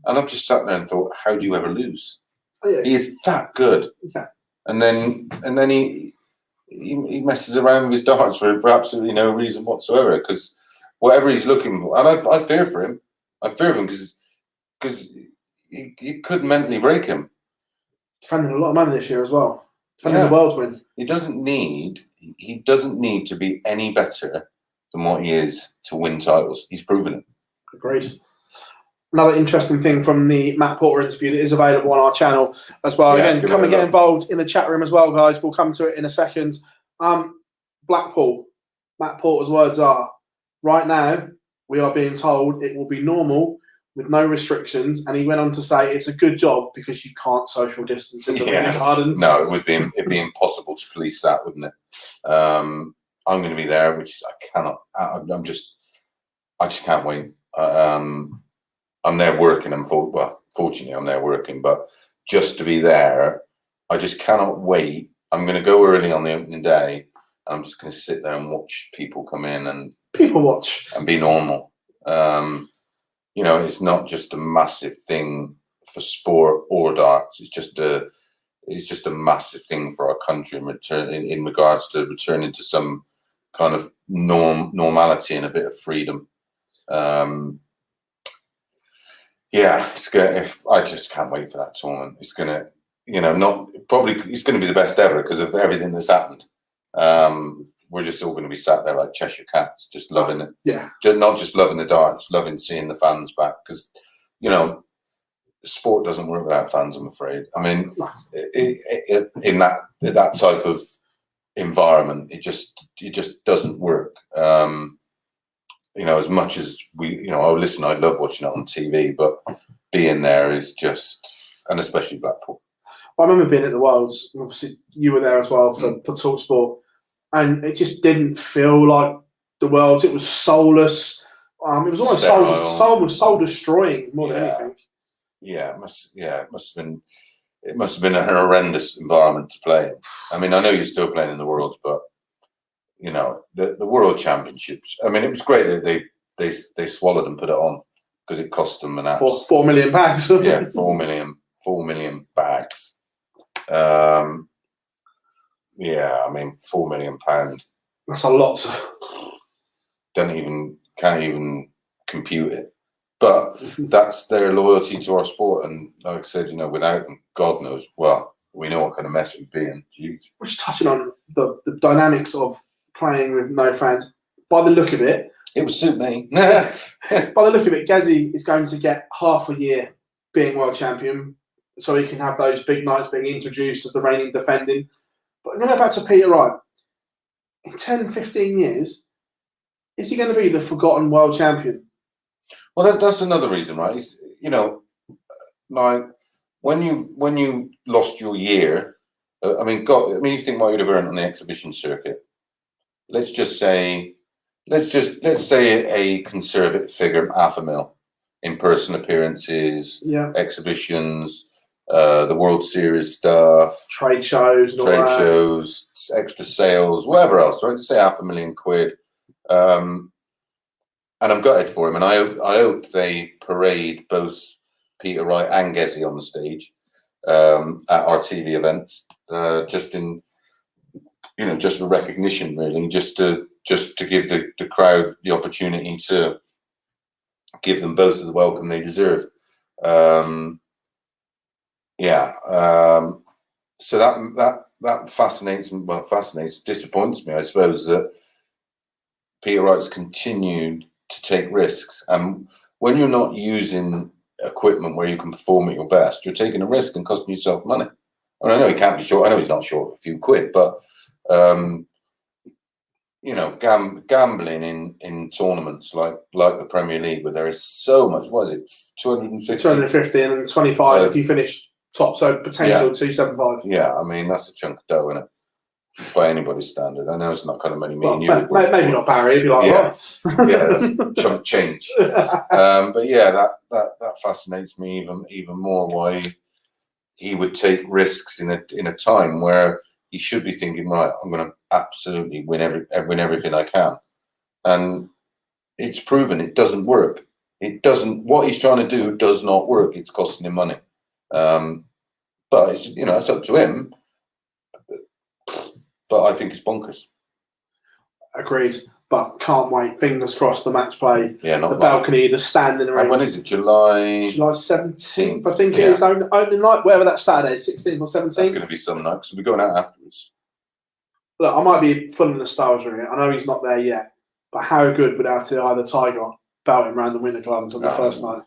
and I've just sat there and thought, how do you ever lose? Oh, yeah. He is that good. Yeah. And then he messes around with his darts for absolutely no reason whatsoever, because whatever he's looking for, and I fear for him. I fear him because he could mentally break him. Defending a lot of money this year as well. Defending the world's win. He doesn't need to be any better than what he is to win titles. He's proven it. Agreed. Another interesting thing from the Matt Porter interview that is available on our channel as well. Yeah, again, come and get involved in the chat room as well, guys. We'll come to it in a second. Blackpool. Matt Porter's words are, right now, we are being told it will be normal with no restrictions, and he went on to say it's a good job because you can't social distance in the gardens. No, it'd be impossible to police that, wouldn't it? I'm going to be there, which I cannot. I just can't wait. I'm there working. Fortunately, I'm there working, but just to be there, I just cannot wait. I'm going to go early on the opening day. I'm just going to sit there and watch people come in and be normal. It's not just a massive thing for sport or darts. It's just a massive thing for our country in regards to returning to some kind of normality and a bit of freedom. I just can't wait for that tournament. It's gonna, it's gonna be the best ever because of everything that's happened. We're just all going to be sat there like Cheshire cats, just loving it. Yeah. Not just loving the darts, loving seeing the fans back. Because, sport doesn't work without fans, I'm afraid. I mean, in that type of environment, it just doesn't work. As much as I love watching it on TV, but being there is just, and especially Blackpool. I remember being at the Worlds. Obviously, you were there as well for TalkSport, and it just didn't feel like the Worlds. It was soulless. It was almost soul destroying more than anything. Yeah, it must have been a horrendous environment to play in. I mean, I know you're still playing in the Worlds, but the World Championships. I mean, it was great that they swallowed and put it on because it cost them an 4 million bags. Yeah, 4 million bags. Yeah, I mean, £4 million. That's a lot. Can't even compute it. But that's their loyalty to our sport, and like I said, without them, God knows. Well, we know what kind of mess we'd be in. Jeez. We're just touching on the dynamics of playing with no fans. By the look of it, it would suit me. By the look of it, Gezi is going to get half a year being world champion, so he can have those big nights being introduced as the reigning defending. But going back to Peter Wright, in 10, 15 years, is he going to be the forgotten world champion? Well, that's another reason, right? Like when you lost your year, you think what you'd have earned on the exhibition circuit. Let's say a conservative figure, $500,000 in-person appearances, exhibitions, the World Series stuff, trade shows, extra sales, whatever else, right? Say £500,000. And I'm gutted for him, and I hope they parade both Peter Wright and Gezi on the stage at our TV events, just for recognition, really, just to give the crowd the opportunity to give them both the welcome they deserve. So that disappoints me, I suppose, that Peter Wright's continued to take risks, and when you're not using equipment where you can perform at your best, you're taking a risk and costing yourself money. I mean, I know he can't be short. I know he's not short of a few quid, but gambling in tournaments like the Premier League, where there is so much. What is it? 250 and 25 if you finish top. So potential 275. Yeah, I mean that's a chunk of dough, isn't it? By anybody's standard. I know it's not kind of money and you maybe not Barry, it'd be like, that's chunk change. But yeah, that fascinates me even more, why he would take risks in a time where he should be thinking, right, I'm going to absolutely win everything I can. And it's proven it doesn't work. What he's trying to do does not work. It's costing him money. But it's up to him. But I think it's bonkers. Agreed. But can't wait. Fingers crossed. The match play. Yeah, not the balcony, the standing room. And when is it? July 17th. I think it is opening night. Whatever that Saturday, 16th or 17th. That's going to be some night. So we're going out afterwards. Look, I might be full of nostalgia here. I know he's not there yet, but how good would have to either Tiger belt him around the Winter Gardens on the first night?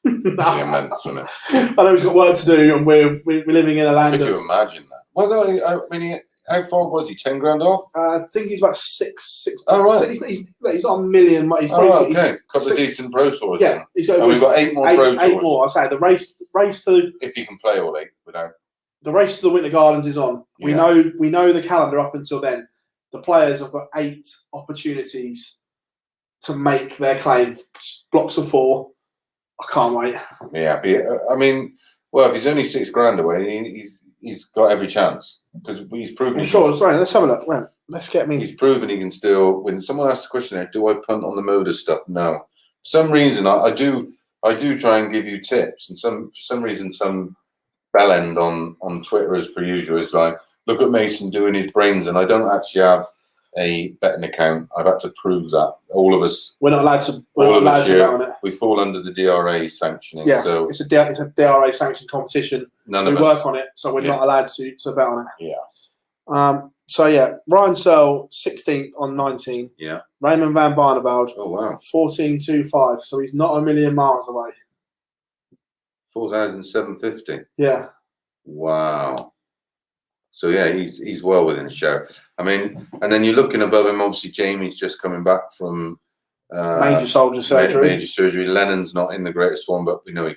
Immense, isn't it? I know he's got work to do, and we're living in a land. Could you imagine that? Well, no, I mean. How far was he? 10 grand off? I think he's about six. Oh, right. He's not a million. He's okay. Couple of decent pro tours. Yeah. We've got 8 more pro tours. 8 more. I say the race to. If you can play all 8 without. The race to the Winter Gardens is on. Yeah. We know the calendar up until then. The players have got 8 opportunities to make their claim. Blocks of 4. I can't wait. Yeah, but, I mean, well, if he's only 6 grand away, he's got every chance, because he's proven. Let's have a look. Right, let's get me. He's proven he can still. When someone asks the question, there, do I punt on the motor stuff? No. For some reason, I do try and give you tips, and for some reason, some bellend on Twitter, as per usual, is like, look at Mason doing his brains, and I don't actually have a betting account. I've had to prove that. All of us. We're not allowed to. We're not allowed to bet on it. We fall under the DRA sanctioning. Yeah, so it's a DRA sanctioned competition. We work on it, so we're not allowed to bet on it. Yeah. So yeah, Ryan Searle 16th on 19. Yeah. Raymond van Barneveld. Oh wow. 14.25. So he's not a million miles away. 4,750. Yeah. Wow. So yeah, he's well within his share. I mean, and then you're looking above him. Obviously, Jamie's just coming back from major shoulder surgery. Major surgery. Lennon's not in the greatest form, but we know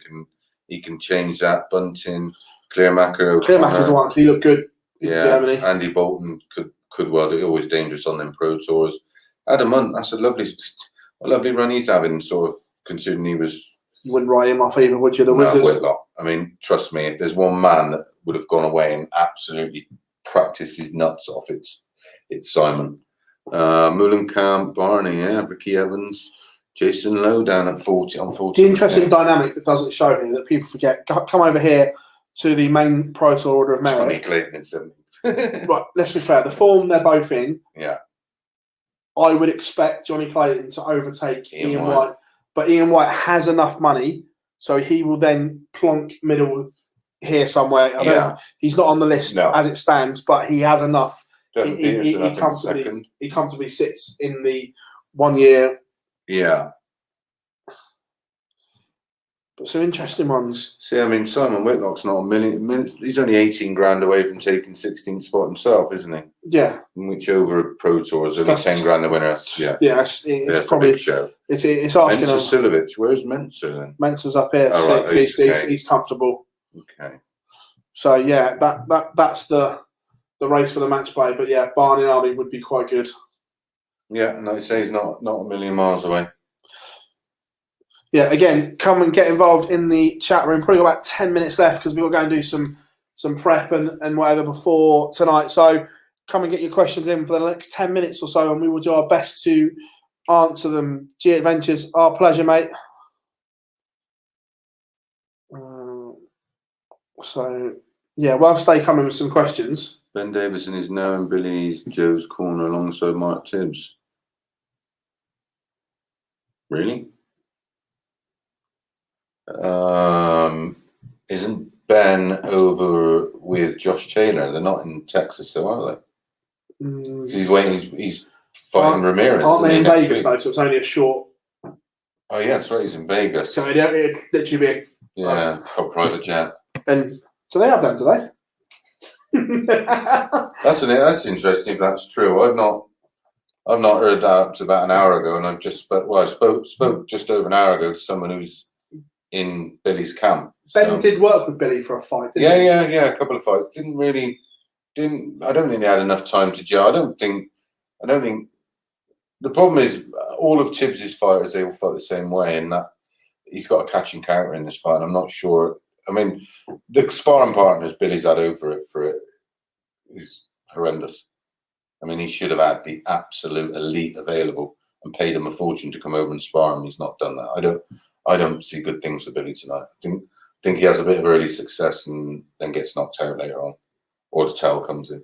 he can change that. Bunting, Clearmacher. Clearmacher's the one. He looked good in Germany. Andy Bolton could well do. Always dangerous on them pro tours. Adam Hunt, that's a lovely run he's having. Sort of considering he was. You wouldn't write him off either, would you? The Wizards. Whitlock. I mean, trust me, if there's one man that would have gone away and absolutely practiced his nuts off, it's Simon. Mullenkamp, Barney, Ricky Evans, Jason Lowe down at 40 on 40. The interesting dynamic that doesn't show here that people forget. Come over here to the main Pro Tour Order of Merit. Johnny Clayton in 7th. Right, let's be fair. The form they're both in. Yeah. I would expect Johnny Clayton to overtake Ian White. But Ian White has enough money, so he will then plonk middle here somewhere. He's not on the list as it stands, but he has enough. He comfortably sits in the 1 year. Yeah. But some interesting ones. See, I mean, Simon Whitlock's not a million. He's only 18 grand away from taking 16th spot himself, isn't he? Yeah. Which over Pro Tours, only 10 grand the winner. Yeah. Yeah, it's probably a big show. It's asking him. Mensa Silovic. Where's Mensa then? Mensa's up here. He's comfortable. Okay. So yeah, that's the race for the match play. But yeah, Barney and Ali would be quite good. Yeah, and like I say, he's not a million miles away. Yeah, again, come and get involved in the chat room. Probably got about 10 minutes left because we've got to go and do some prep and whatever before tonight. So come and get your questions in for the next 10 minutes or so, and we will do our best to answer them. G Adventures, our pleasure, mate. So, yeah, whilst they come in with some questions. Ben Davison is now in Billy Joe's corner alongside Mark Tibbs. Really? Isn't Ben over with Josh Taylor? They're not in Texas, though, are they? He's waiting. He's fighting Ramirez. Aren't they in Vegas though? So it's only a short. Oh yeah, that's right. He's in Vegas. So it'd literally be a private jet. And so they have them, do they? That's interesting. If that's true, I've not heard that up to about an hour ago, and I spoke just over an hour ago to someone who's in Billy's camp. Ben did work with Billy for a fight, didn't he? Yeah, a couple of fights. I don't think they had enough time to gel. I don't think the problem is all of Tibbs's fighters, they all fight the same way, and that he's got a catch and counter in this fight. And I'm not sure. I mean, the sparring partners Billy's had over it for it is horrendous. I mean, he should have had the absolute elite available and paid him a fortune to come over and spar him. He's not done that. I don't see good things for Billy tonight. I think he has a bit of early success and then gets knocked out later on, or the towel comes in.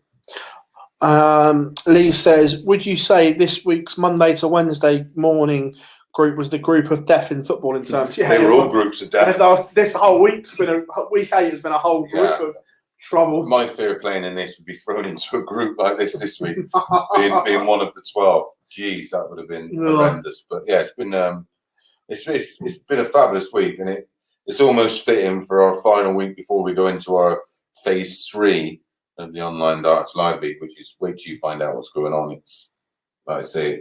Lee says, would you say this week's Monday to Wednesday morning group was the group of death in football in terms? Yeah, they were all groups of death. This whole week eight has been a whole group of trouble. My fear of playing in this would be thrown into a group like this week, being one of the 12. Jeez, that would have been horrendous. But yeah, it's been a fabulous week, and it's almost fitting for our final week before we go into our phase 3 of the online darts live league, which is wait till you find out what's going on. It's like I say,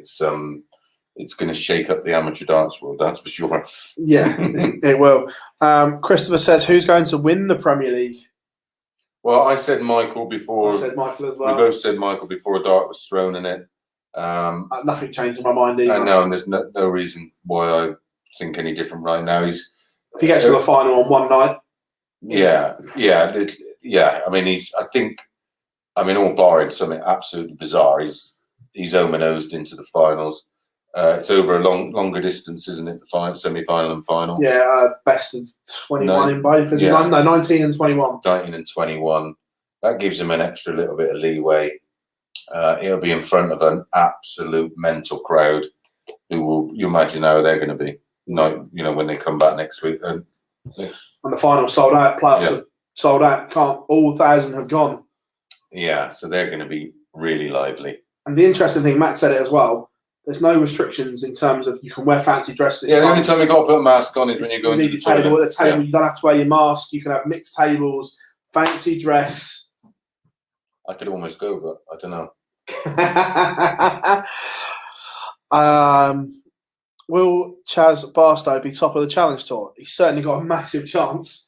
it's going to shake up the amateur darts world, that's for sure. Yeah, it will. Christopher says, who's going to win the Premier League? Well, I said Michael before. I said Michael as well. We both said Michael before a dart was thrown in it. Nothing changed in my mind either. I know, and there's no reason why I think any different right now. If he gets to the final on one night. Yeah. I mean, all barring something absolutely bizarre, he's omen-nosed into the finals. It's over a longer distance, isn't it? The semi-final and final. Yeah, best of 21 in both. No, 19 and 21. 19 and 21. That gives him an extra little bit of leeway. He'll be in front of an absolute mental crowd who you imagine how they're going to be. When they come back next week. And the final sold out. Playoffs are sold out. All 1,000 have gone. Yeah, so they're going to be really lively. And the interesting thing, Matt said it as well, There's no restrictions in terms of you can wear fancy dresses. Yeah, the only time you got to put a mask on is when you go into the table. toilet. At the table, you don't have to wear your mask. You can have mixed tables, fancy dress. I could almost go, but I don't know. Will Chaz Barstow be top of the Challenge Tour? He's certainly got a massive chance.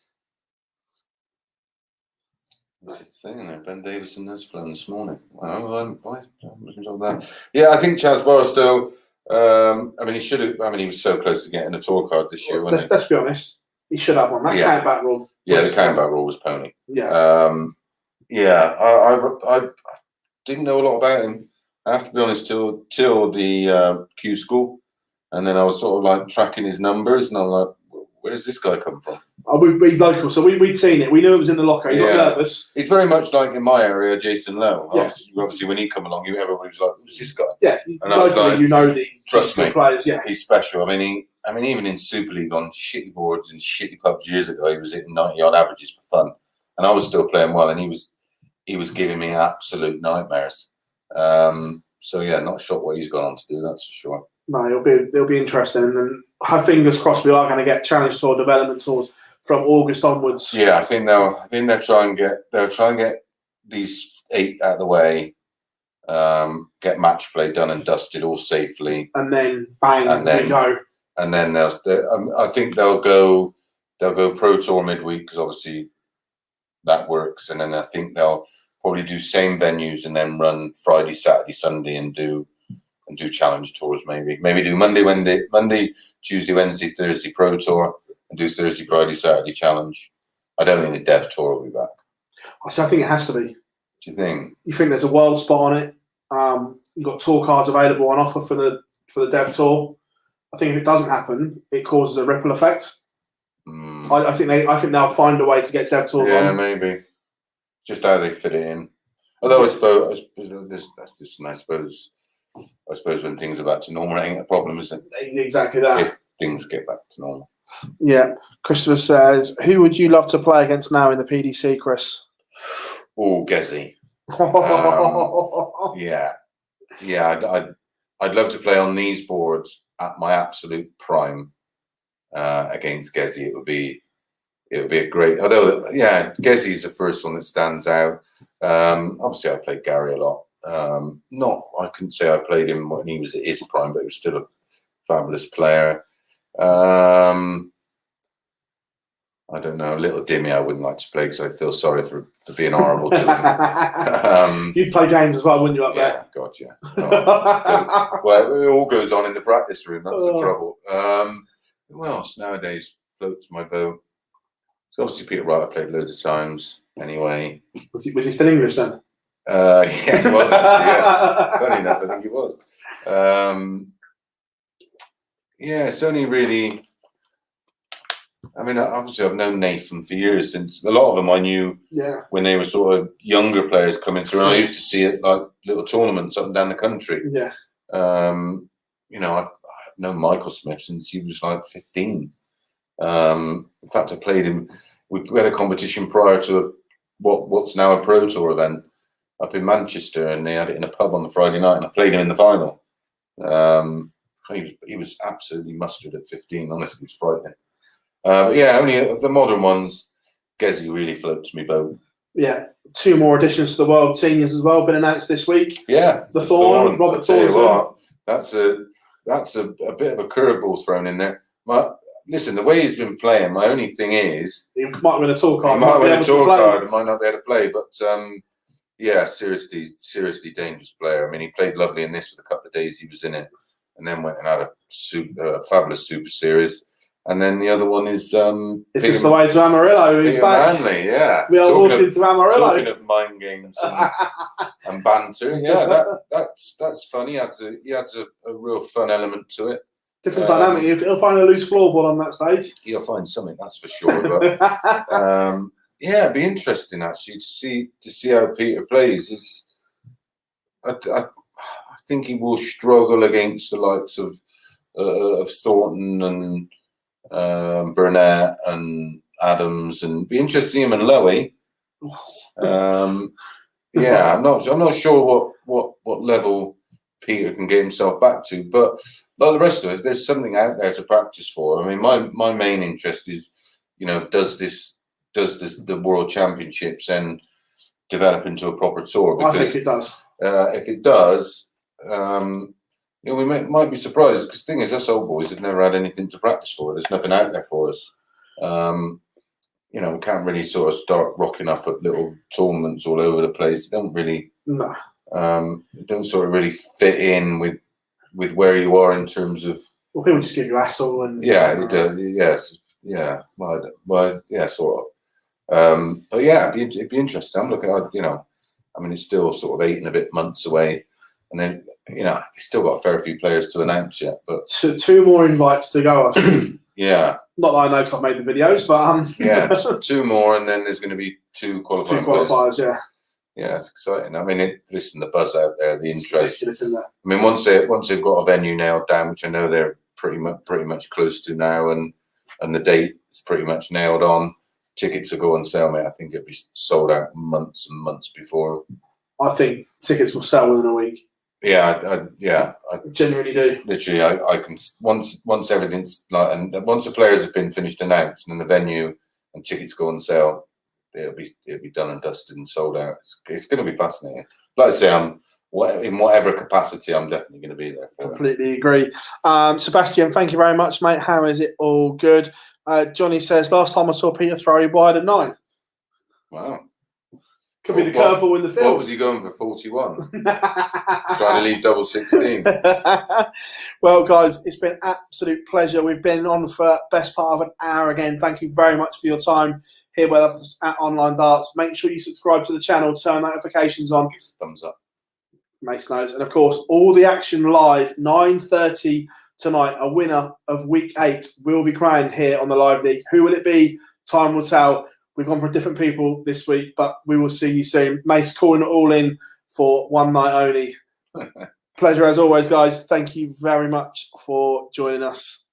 Ben Davison has flown this morning. Yeah, I think Chaz Barstow. I mean, he should have. I mean, he was so close to getting a tour card this year. Let's be honest. He should have one. That countback rule. Yeah, the countback rule was pony. Yeah. I didn't know a lot about him. I have to be honest till the Q school, and then I was sort of like tracking his numbers, and I'm like, where does this guy come from? He's local, so we'd seen it. We knew it was in the locker. He got nervous. He's very much like in my area, Jason Lowe. Yeah. Obviously, when he come along, everybody was like, "Who's this guy?" Yeah, and I was like, trust me, players. Yeah, he's special. I mean, even in Super League on shitty boards and shitty pubs years ago, he was hitting 90-yard averages for fun, and I was still playing well, and he was giving me absolute nightmares. So yeah, not sure what he's gone on to do. That's for sure. No, it'll be interesting, and then have fingers crossed we are going to get Challenge Tour development tours from August onwards. Yeah, I think they'll try and get these 8 out of the way, get match play done and dusted all safely, and then bang, we go. And then I think they'll go Pro Tour midweek because obviously that works, and then I think they'll probably do same venues and then run Friday, Saturday, Sunday, and do Challenge Tours. Maybe do Monday, Tuesday, Wednesday, Thursday Pro Tour, and do Thursday, Friday, Saturday Challenge. I don't think the Dev Tour will be back. So I think it has to be. Do you think? You think there's a world spot on it? You've got tour cards available on offer for the Dev Tour. I think if it doesn't happen, it causes a ripple effect. I think they'll find a way to get Dev Tours on. Yeah, maybe. Just how they fit it in. Although I suppose when things are back to normal, it ain't a problem, is it? Exactly that. If things get back to normal. Yeah. Christopher says, who would you love to play against now in the PDC, Chris? Oh, Gezi. I'd love to play on these boards at my absolute prime against Gezi. It would be a great. Although, yeah, Gezi is the first one that stands out. Obviously, I played Gary a lot. I couldn't say I played him when he was at his prime, but he was still a fabulous player. I don't know, little Dimmy I wouldn't like to play because I feel sorry for being horrible to him. You'd play games as well, wouldn't you, up there? God, yeah. Well, it all goes on in the practice room, that's the trouble. Who else nowadays floats my boat? So obviously Peter Wright I played loads of times anyway. Was he still English then? Yeah, he was. Yeah. Funny enough, I think he was. Yeah, it's only really. I mean, obviously, I've known Nathan for years. Since a lot of them I knew when they were sort of younger players coming through. And I used to see it like little tournaments up and down the country. Yeah. I've known Michael Smith since he was like 15. In fact, I played him. We had a competition prior to what's now a Pro Tour event up in Manchester, and they had it in a pub on the Friday night, and I played him in the final. He was absolutely mustard at 15. Honestly, it was frightening. But yeah, only the modern ones. Gezi really floats me boat. Yeah, 2 more additions to the World Seniors as well been announced this week. Yeah, the Thorn, Robert Thorn. That's a bit of a curveball thrown in there. Listen, the way he's been playing, my only thing is he might win a tour card. He might win a tour card and might not be able to play, but yeah, seriously dangerous player. I mean, he played lovely in this for the couple of days he was in it, and then went and had a fabulous Super Series. And then the other one is it's just the way to Amarillo. He's back. Manley, yeah. We are walking to Amarillo. Talking of mind games and banter, yeah, that's fun. He adds a real fun element to it. Different dynamic. He'll find a loose floorboard on that stage. He'll find something, that's for sure. But yeah, it'd be interesting actually to see how Peter plays. I think he will struggle against the likes of Thornton and Burnett and Adams, and be interesting to see him and Lowy. Yeah, I'm not sure what level Peter can get himself back to. But like the rest of it, there's something out there to practice for. I mean, my main interest is, does the World Championships and develop into a proper tour? Because I think it does. If it does, we might be surprised, because the thing is, us old boys have never had anything to practice for. There's nothing out there for us. We can't really sort of start rocking up at little tournaments all over the place. They don't really, they don't sort of really fit in with where you are in terms of. Well, people just give you hassle and. Yeah, they do. Yes, yeah, well, yeah, sort of. But yeah, it'd be interesting. I'm looking at, I mean, it's still sort of 8 and a bit months away, and then you still got a fair few players to announce yet. But two more invites to go, I think. Yeah. Not that I know because I've made the videos, but yeah, just 2 more, and then there's going to be 2 qualifying. 2 qualifiers, players. Yeah. Yeah, it's exciting. I mean, listen, the buzz out there, the interest. Ridiculous, isn't it? I mean, once they've got a venue nailed down, which I know they're pretty much close to now, and the date is pretty much nailed on, tickets will go on sale, mate. I think it'll be sold out months and months before. I think tickets will sell within a week. Yeah, I genuinely do. Literally, I can once everything's like, and once the players have been finished announced, and the venue and tickets go on sale, it'll be done and dusted and sold out. It's going to be fascinating. Like I say, in whatever capacity, I'm definitely going to be there. Completely agree. Sebastian, thank you very much, mate. How is it? All good. Johnny says, last time I saw Peter throw, he wired a 9. Wow. Could be the curveball in the field. What was he going for? 41. Trying to leave double 16. Well, guys, it's been an absolute pleasure. We've been on for best part of an hour again. Thank you very much for your time here with us at Online Darts. Make sure you subscribe to the channel, turn notifications on. Give us a thumbs up. Makes notes. And of course, all the action live, 9:30 tonight. A winner of week 8 will be crowned here on the Live League. Who will it be? Time will tell. We've gone for different people this week, but we will see you soon. Mace calling it all in for one night only. Pleasure as always, guys. Thank you very much for joining us.